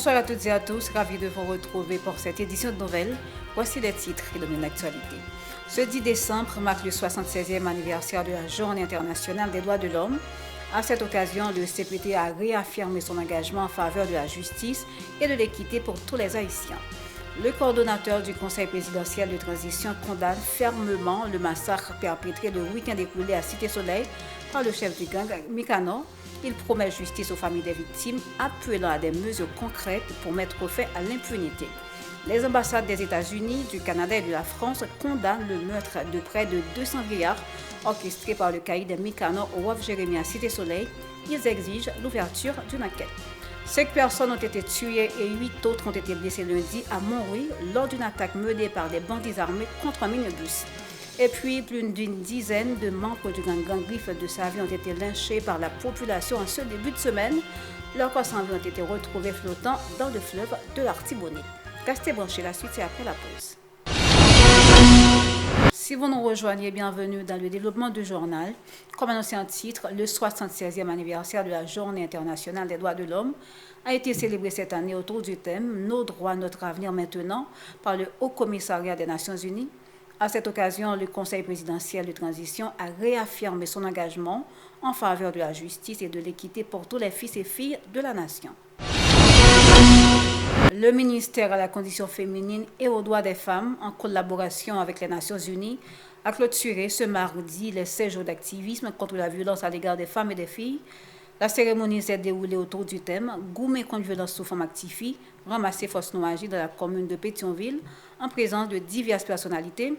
Bonsoir à toutes et à tous, ravi de vous retrouver pour cette édition de nouvelles. Voici les titres qui dominent l'actualité. Ce 10 décembre marque le 76e anniversaire de la Journée internationale des droits de l'homme. À cette occasion, le CPT a réaffirmé son engagement en faveur de la justice et de l'équité pour tous les Haïtiens. Le coordonnateur du Conseil présidentiel de transition condamne fermement le massacre perpétré le week-end écoulé à Cité-Soleil par le chef du gang Mikano. Il promet justice aux familles des victimes, appelant à des mesures concrètes pour mettre fin à l'impunité. Les ambassades des États-Unis, du Canada et de la France condamnent le meurtre de près de 200 vieillards orchestré par le caïd Mikano au Waf Jérémie à Cité-Soleil. Ils exigent l'ouverture d'une enquête. 5 personnes ont été tuées et 8 autres ont été blessées lundi à Montrouge lors d'une attaque menée par des bandits armés contre un minibus. Et puis, plus d'une dizaine de membres du gang Griffe de Savie ont été lynchés par la population en ce début de semaine. Leurs corps sans vie ont été retrouvés flottant dans le fleuve de l'Artibonite. Restez branchés, la suite c'est après la pause. Si vous nous rejoignez, bienvenue dans le développement du journal. Comme annoncé en titre, le 76e anniversaire de la Journée internationale des droits de l'homme a été célébré cette année autour du thème « Nos droits, notre avenir maintenant » par le Haut Commissariat des Nations Unies. À cette occasion, le Conseil présidentiel de transition a réaffirmé son engagement en faveur de la justice et de l'équité pour tous les fils et filles de la nation. Le ministère à la condition féminine et aux droits des femmes, en collaboration avec les Nations Unies, a clôturé ce mardi les 16 jours d'activisme contre la violence à l'égard des femmes et des filles. La cérémonie s'est déroulée autour du thème « Goumer contre violence sous forme actifie, ramasser force noagie dans la commune de Pétionville » en présence de diverses personnalités.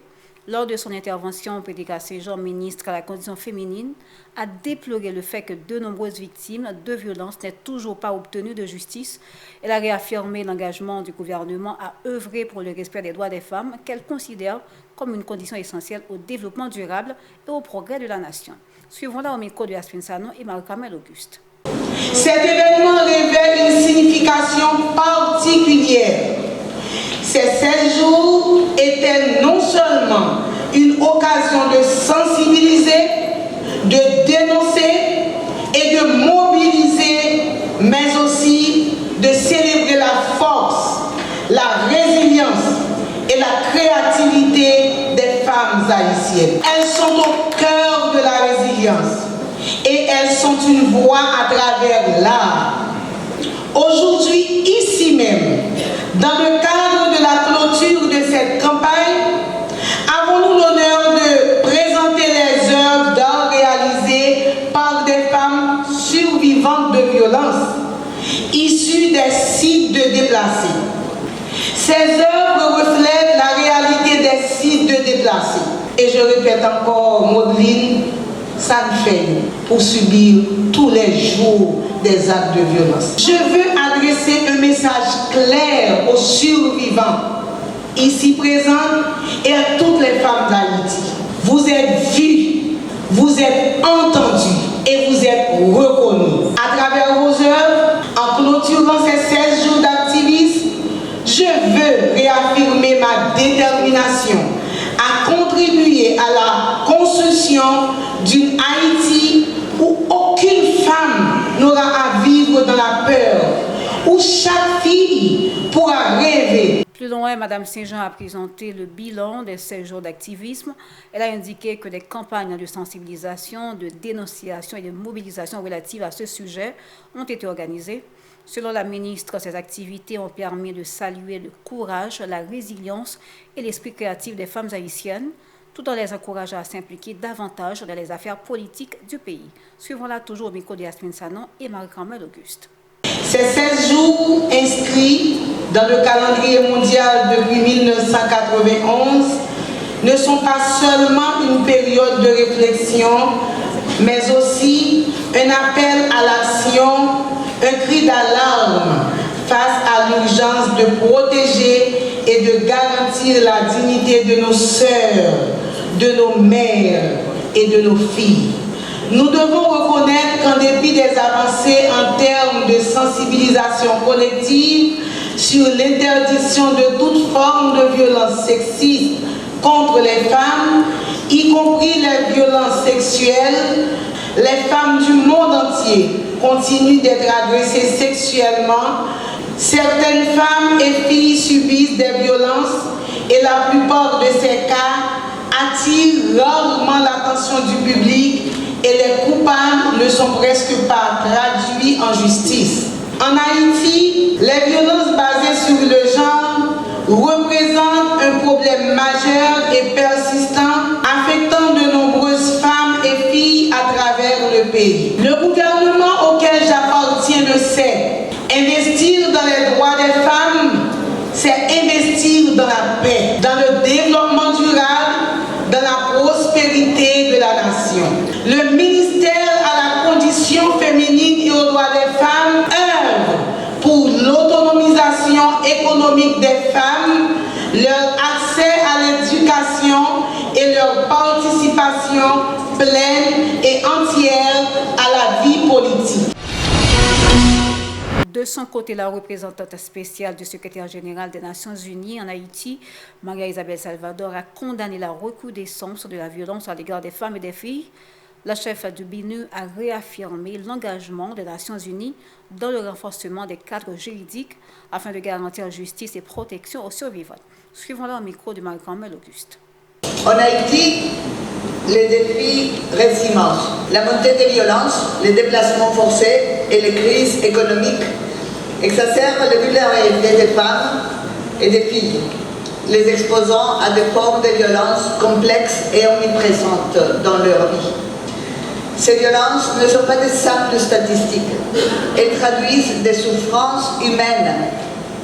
Lors de son intervention, PDK Saint-Jean, ministre à la condition féminine, a déploré le fait que de nombreuses victimes de violences n'aient toujours pas obtenu de justice. Elle a réaffirmé l'engagement du gouvernement à œuvrer pour le respect des droits des femmes qu'elle considère comme une condition essentielle au développement durable et au progrès de la nation. Suivons-la au micro de Yasmine Sanon et Marie-Camille Auguste. Cet événement révèle une signification particulière. Ces 16 jours étaient non seulement une occasion de sensibiliser, de dénoncer et de mobiliser, mais aussi de célébrer la force, la résilience et la créativité des femmes haïtiennes. Elles sont au cœur de la résilience et elles sont une voix à travers l'art. Aujourd'hui, ici même, dans le cadre de la clôture de cette campagne, avons-nous l'honneur de présenter les œuvres d'art réalisées par des femmes survivantes de violences, issues des sites de déplacés. Ces œuvres reflètent la réalité des sites de déplacés. Et je répète encore, Maudeline, ça me fait pour subir tous les jours des actes de violence. Je veux adresser un message clair aux survivants ici présents et à toutes les femmes d'Haïti. Vous êtes vus, vous êtes entendus et vous êtes reconnus. À travers vos œuvres, en clôturant ces 16 jours d'activisme, je veux réaffirmer ma détermination à contribuer à la construction d'une Haïti où aucune femme n'aura à vivre dans la peur, où chaque fille pourra rêver. Plus loin, Mme Saint-Jean a présenté le bilan des 16 jours d'activisme. Elle a indiqué que des campagnes de sensibilisation, de dénonciation et de mobilisation relatives à ce sujet ont été organisées. Selon la ministre, ces activités ont permis de saluer le courage, la résilience et l'esprit créatif des femmes haïtiennes, tout en les encourageant à s'impliquer davantage dans les affaires politiques du pays. Suivons-la toujours au micro de Yasmine Sanon et Marie-Camille Auguste. Ces 16 jours inscrits dans le calendrier mondial depuis 1991 ne sont pas seulement une période de réflexion, mais aussi un appel à l'action, un cri d'alarme face à l'urgence de protéger et de garantir la dignité de nos sœurs, de nos mères et de nos filles. Nous devons reconnaître qu'en dépit des avancées en termes de sensibilisation collective sur l'interdiction de toute forme de violence sexiste contre les femmes, y compris les violences sexuelles, les femmes du monde entier continuent d'être agressées sexuellement Certaines femmes et filles subissent des violences et la plupart de ces cas attirent rarement l'attention du public et les coupables ne sont presque pas traduits en justice. En Haïti, les violences basées sur le genre représentent un problème majeur et persistant affectant de nombreuses femmes et filles à travers le pays. Le gouvernement auquel j'appartiens le sait. Investir dans les droits des femmes, c'est investir dans la paix, dans le développement durable, dans la prospérité de la nation. Le ministère à la condition féminine et aux droits des femmes œuvre pour l'autonomisation économique des femmes, leur accès à l'éducation et leur participation pleine et entière à la vie politique. De son côté, la représentante spéciale du secrétaire général des Nations Unies en Haïti, Maria-Isabelle Salvador, a condamné la recrudescence de la violence à l'égard des femmes et des filles. La chef du BINU a réaffirmé l'engagement des Nations Unies dans le renforcement des cadres juridiques afin de garantir justice et protection aux survivants. Suivons-la au micro de Marie-Carmel Auguste. En Haïti, les défis restent immenses. La montée des violences, les déplacements forcés et les crises économiques exacerbent les vulnérabilités des femmes et des filles, les exposant à des formes de violences complexes et omniprésentes dans leur vie. Ces violences ne sont pas des simples statistiques. Elles traduisent des souffrances humaines,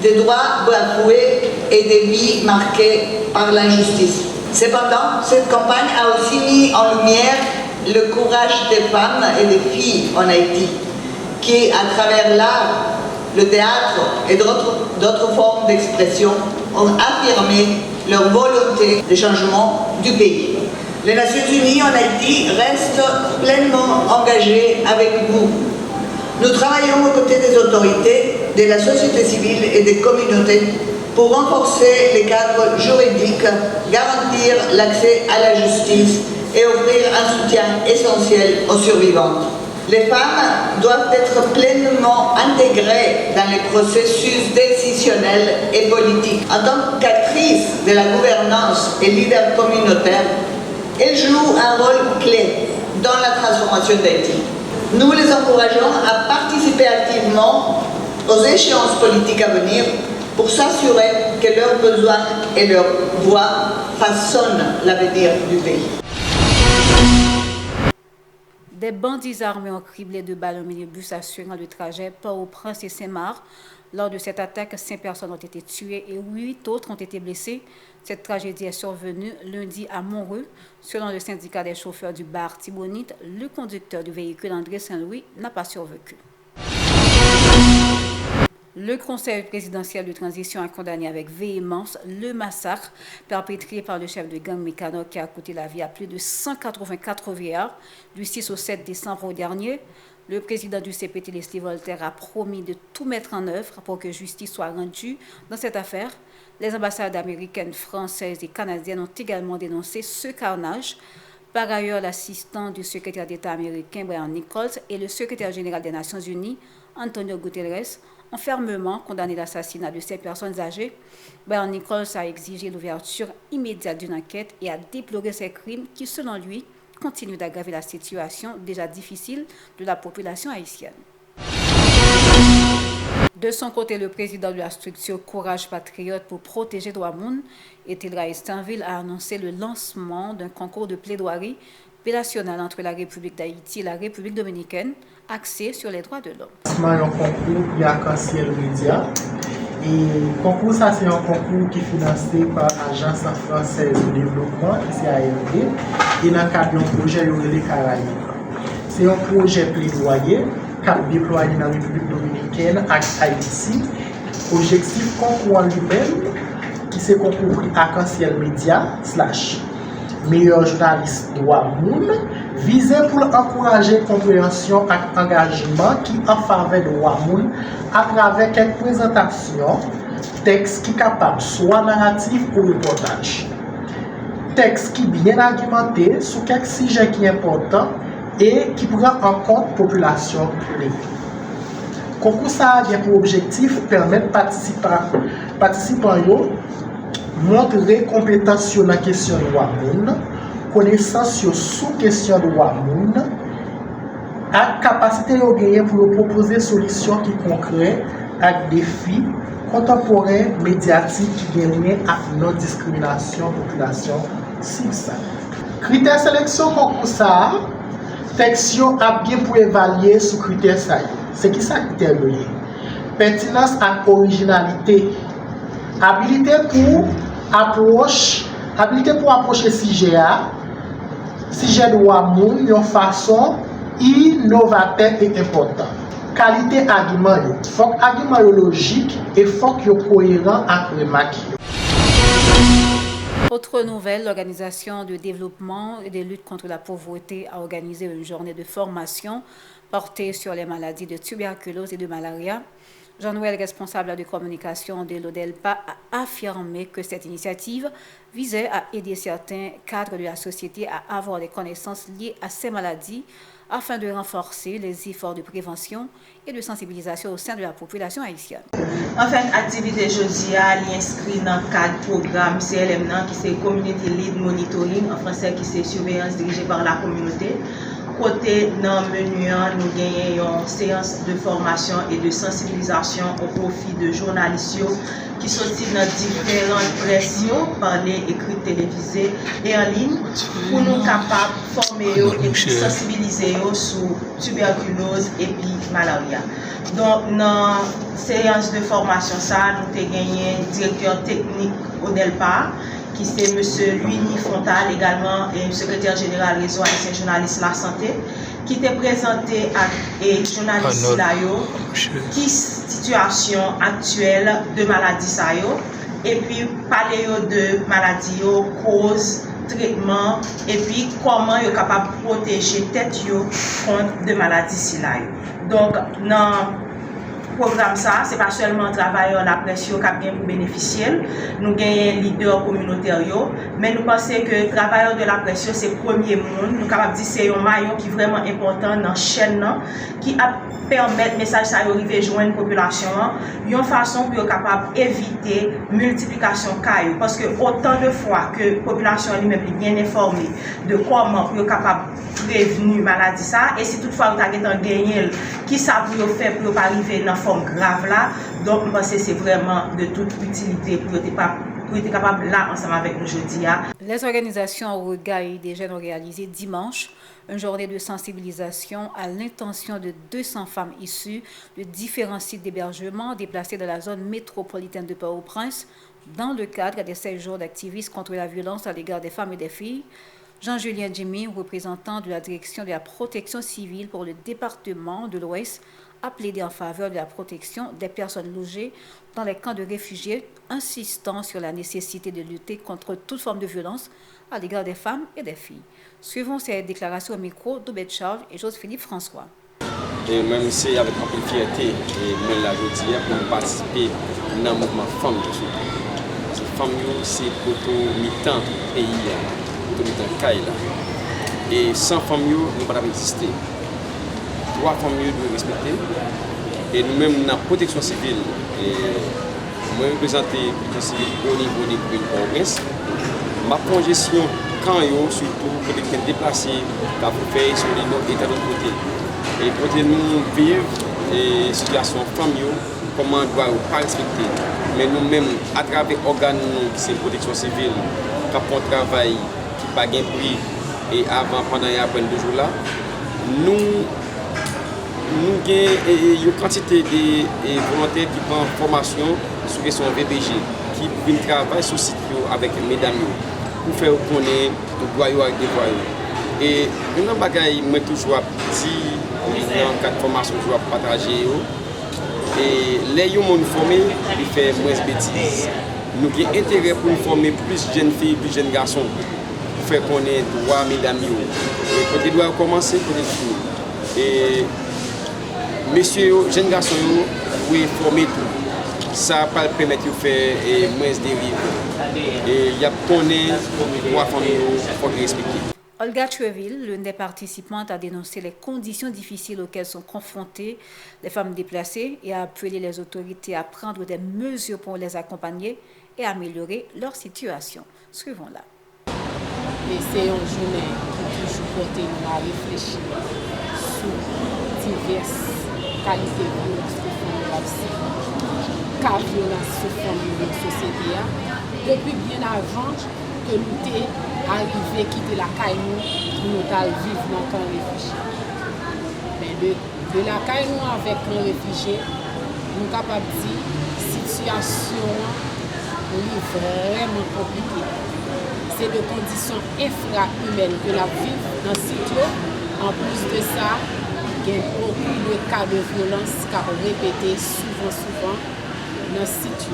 des droits bafoués et des vies marquées par l'injustice. Cependant, cette campagne a aussi mis en lumière le courage des femmes et des filles en Haïti, qui, à travers l'art, le théâtre et d'autres formes d'expression, ont affirmé leur volonté de changement du pays. Les Nations Unies en Haïti restent pleinement engagées avec vous. Nous travaillons aux côtés des autorités, de la société civile et des communautés pour renforcer les cadres juridiques, garantir l'accès à la justice et offrir un soutien essentiel aux survivantes. Les femmes doivent être pleinement intégrées dans les processus décisionnels et politiques. En tant qu'actrices de la gouvernance et leaders communautaires, elles jouent un rôle clé dans la transformation d'Haïti. Nous les encourageons à participer activement aux échéances politiques à venir pour s'assurer que leurs besoins et leurs voix façonnent l'avenir du pays. Des bandits armés ont criblé de balles un minibus assurant le trajet Port-au-Prince et Saint-Marc. Lors de cette attaque, 5 personnes ont été tuées et 8 autres ont été blessées. Cette tragédie est survenue lundi à Montreux. Selon le syndicat des chauffeurs du bar Thibonite, le conducteur du véhicule André Saint-Louis n'a pas survécu. Le Conseil présidentiel de transition a condamné avec véhémence le massacre perpétré par le chef de gang Mécano qui a coûté la vie à plus de 184 vieillards du 6 au 7 décembre dernier. Le président du CPT, Leslie Voltaire, a promis de tout mettre en œuvre pour que justice soit rendue dans cette affaire. Les ambassades américaines, françaises et canadiennes ont également dénoncé ce carnage. Par ailleurs, l'assistant du secrétaire d'État américain, Brian Nichols, et le secrétaire général des Nations Unies, Antonio Guterres, ont fermement condamné l'assassinat de ces personnes âgées. Brian Nichols a exigé l'ouverture immédiate d'une enquête et a déploré ces crimes qui, selon lui, continuent d'aggraver la situation déjà difficile de la population haïtienne. De son côté, le président de la structure Courage Patriote pour protéger Douamoun, Etelra Estanville, a annoncé le lancement d'un concours de plaidoirie binational entre la République d'Haïti et la République dominicaine, axé sur les droits de l'homme. C'est un concours qui a Arc-en-Ciel Média. Et le concours, ça, c'est un concours qui est financé par l'Agence française de développement, qui est AFD, et dans le cadre d'un projet les Caraïbes. C'est un projet plaidoyer qui est déployé dans la République dominicaine avec Haïti. Objectif concours en lui-même, qui c'est concours Arc-en-Ciel Média / meilleur journaliste Douamoun, visé pour encourager compréhension et engagement qui en faveur de Douamoun à travers quelques présentations, textes qui capable soit narratif ou reportage. Texte qui bien argumenté sur quelques sujets qui sont importants et qui prend en compte la population publique. Concours ça a pour objectif permettre participants montrer compétence sur la question de droit monde, connaissance sur sous question de droit monde, et capacité de gagner pour proposer des solutions qui concrètes à des défis contemporains médiatiques qui gagnent à non discrimination population cible. Critères sélection concours ça, texte a bien pour évaluer ce critère ça. C'est qui ça critère lié? Pertinence et originalité, habilité pour approcher sujet de droit monde de façon innovateur et important. Qualité argument, il faut que argument logique et faut que cohérent avec remarque. Autre nouvelle, l'Organisation de développement et de lutte contre la pauvreté a organisé une journée de formation portée sur les maladies de tuberculose et de malaria. Jean-Noël, responsable de communication de l'ODELPA, a affirmé que cette initiative visait à aider certains cadres de la société à avoir des connaissances liées à ces maladies afin de renforcer les efforts de prévention et de sensibilisation au sein de la population haïtienne. En fait, l'activité jeudi est inscrite dans le cadre programme CLM qui c'est Community Lead Monitoring, en français qui c'est surveillance dirigée par la communauté. Côté dans le menu, nous gagnons une séance de formation et de sensibilisation au profit de journalistes qui sont dans différentes pressions, parler, écrire, télévisées et en ligne, pour nous capables de former et sensibiliser sur tuberculose et puis malaria. Donc, dans la séance de formation, nous avons gagné un directeur technique au DELPA, qui c'est M. Luini Fontal, également et secrétaire général réseau haïtien journaliste la santé, qui était présenté à journaliste qui situation actuelle de maladie et puis parler de maladie, cause, traitement et puis comment ils sont capables de protéger tête contre de maladies Donc dans programme ça, c'est pas seulement travailleurs la presse qui a bien pour bénéficier, nous gagnons leaders communautaires, mais nous pensons que travailleurs de la presse c'est le premier monde, nous capable dire c'est un maillon qui est vraiment important dans la chaîne qui a permettre message ça arriver joindre population, une façon pour capable éviter multiplication caillou parce que autant de fois que population lui-même est bien informée de comment pour capable prévenir maladie ça et si toutefois vous avez gagné qui ça pour faire pour pas arriver dans forme grave là, donc je pense que c'est vraiment de toute utilité pour être capable là ensemble avec nous jeudi. Les organisations au regard des jeunes ont réalisé dimanche une journée de sensibilisation à l'intention de 200 femmes issues de différents sites d'hébergement déplacés dans la zone métropolitaine de Port-au-Prince dans le cadre des 16 jours d'activisme contre la violence à l'égard des femmes et des filles. Jean-Julien Jimmy, représentant de la direction de la protection civile pour le département de l'Ouest, a plaidé en faveur de la protection des personnes logées dans les camps de réfugiés, insistant sur la nécessité de lutter contre toute forme de violence à l'égard des femmes et des filles. Suivons ces déclarations au micro d'Obed Charles et Joseph-Philippe François. Et même si avec un peu de fierté, et même la journée pour participer dans le mouvement femmes. Ces femmes, c'est pour tout mi-temps pays, pour tout mi-temps caille. Et sans femmes, nous ne pouvons pas exister. 3 femmes doivent respecter. Et nous-mêmes, dans la protection civile, et moi, je représente la protection civile au niveau de Port-au-Prince. Ma congestion, quand surtout pour les déplacés, pour faire sur les autres états de côté. Et pour nous vivre les situations familiales, comment nous ne doit pas respecter. Mais nous-mêmes, à travers l'organe de protection civile, quand on travaille, qui n'a pas de prix, et avant, pendant et après 2 jours là, nous avons une quantité de volontaires qui prennent formation sur question VBG, qui viennent travailler sur le site avec mesdames pour faire connaître le droit avec des droits. Et une bagaille, moi toujours dit, dans 4 formations, je vais partager. Et les gens nous formés, ils font moins de bêtises. Nous avons intérêt pour nous former plus de jeunes filles, plus de jeunes garçons, pour faire connaître les droits mesdames. Et quand ils doivent commencer, quand ils finissent. Et messieurs, jeunes garçons, vous pouvez former tout. Ça va permettre de faire moins de dérives. Et il y a connaître les droits familles, il faut respecter. Olga Treville, l'une des participantes, a dénoncé les conditions difficiles auxquelles sont confrontées les femmes déplacées et a appelé les autorités à prendre des mesures pour les accompagner et améliorer leur situation. Suivons-la. Et c'est une journée qui toujours porte nous à réfléchir sur diverses qualités de violence que femmes subissent, car violence sur femmes dans la société. Depuis bien avant que nous t'es arrivé à quitter la Caïnou, nous allons vivre dans le camp réfugié. Mais de la Caïnou avec un réfugié, nous sommes capables de dire que la situation est vraiment compliquée. C'est de conditions infra-humaines que la vivre dans ce site. En plus de ça, il y a beaucoup de cas de violence qui sont répétés souvent dans ce site.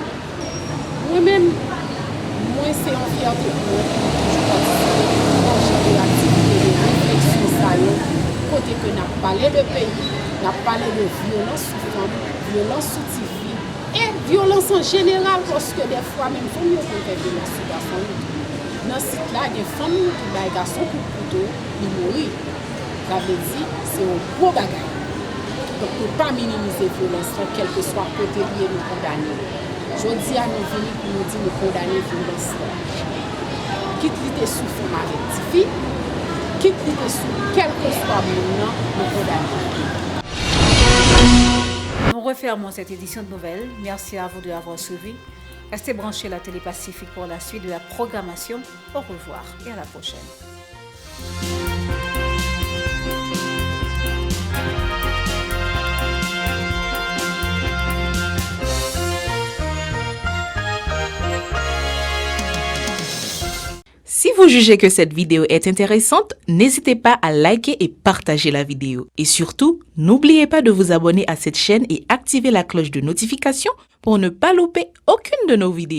Moi-même, c'est une fierté pour moi de l'activité de réflexion, côté que nous avons parlé de pays, nous avons parlé de violence sous femme, violence sous TV et violence en général, parce que des fois, même si nous avons fait violence sous garçon, dans ce site-là, il y a des femmes qui ont des garçons pour le couteau, ils mourent. Ça veut dire que c'est un gros bagage. Donc, pour ne pas minimiser la violence, quel que soit le côté lié, nous condamner. Je dis à nous venir pour nous dire nous condamner la violence. Quitte l'idée sous femme avec des filles, quitte l'idée sous quel que soit le nom, nous condamner. Nous refermons cette édition de nouvelles. Merci à vous de l'avoir suivi. Restez branchés à la Télé Pacifique pour la suite de la programmation. Au revoir et à la prochaine. Si vous jugez que cette vidéo est intéressante, n'hésitez pas à liker et partager la vidéo. Et surtout, n'oubliez pas de vous abonner à cette chaîne et activer la cloche de notification pour ne pas louper aucune de nos vidéos.